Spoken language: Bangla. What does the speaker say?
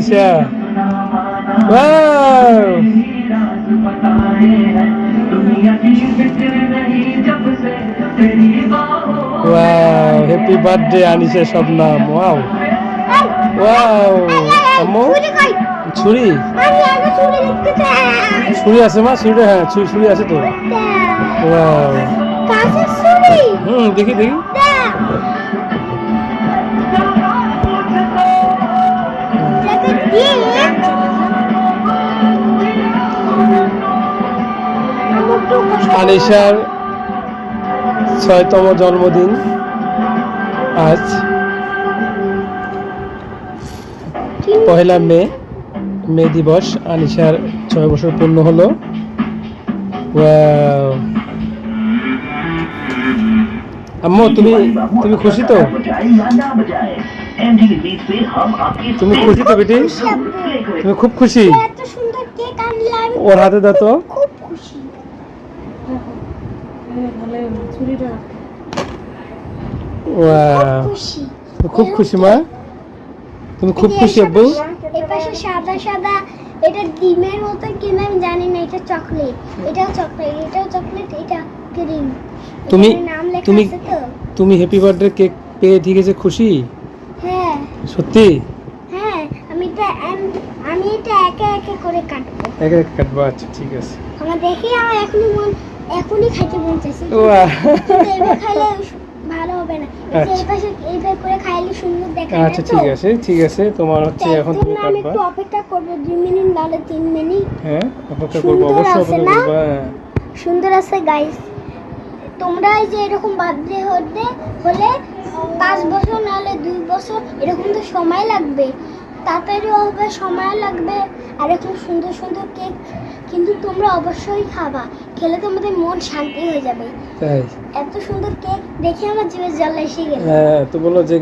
Anisha. Wow wow, happy birthday Anisha Shabnam. Wow wow. আম্মু ছুরি, ছুরি আছে মা? ছুরিটা, হ্যাঁ ছুরি আছে তো। ওয়াও, দেখি দেখি। আনিশার 6তম জন্মদিন আজ, 1 মে দিবস। আনিশার 6 বছর পূর্ণ হলো। ওয়াও। আম্মু তুমি খুশি তো? তুমি খুশি তো বেটি? তুমি খুব খুশি? ওর হাতে দাও তো। খুব খুশি মা? তুমি খুব খুশি আব্বু? এপাশে সাদা সাদা, এটা ডিমের মতো কিনা আমি জানি না। এটা চকলেট, এটাও চকলেট, এটাও চকলেট, এটা ক্রিম। তুমি নাম লেখা তুমি আছে তো। তুমি হ্যাপি বার্থডে কেক পেয়ে ঠিক আছে খুশি? হ্যাঁ সত্যি? হ্যাঁ, আমি এটা একে একে করে কাটবো। একে একে কাটবো, আচ্ছা ঠিক আছে। আমার দেখে আমার এখনই খাইতে মন চাইছে। ওয়া, এইভাবে খাইলে ভালো হবে না। এইভাবে করে খাইলে সুন্দর দেখায় না। আচ্ছা ঠিক আছে তোমার হচ্ছে এখন তুমি আমি কাটবা। একটু অপেক্ষা করব, 2 মিনিট নাহলে 3 মিনিট। হ্যাঁ অপেক্ষা করবো, অবশ্যই অপেক্ষা করবো। সুন্দর আছে গাইস। তোমরা এই যে এরকম বার্থডে হলে 5 বছর নাহলে 2 বছর এরকম তো সময় লাগবে, তাড়াতাড়ি হবে, সময় লাগবে। আর এরকম সুন্দর সুন্দর কেক কিন্তু তোমরা অবশ্যই খাবা, খেলে তোমাদের মন শান্তি হয়ে যাবে। তাই? এত সুন্দর কেক দেখে আমার জিভে জল এসে গেল। হ্যাঁ তো বলো যে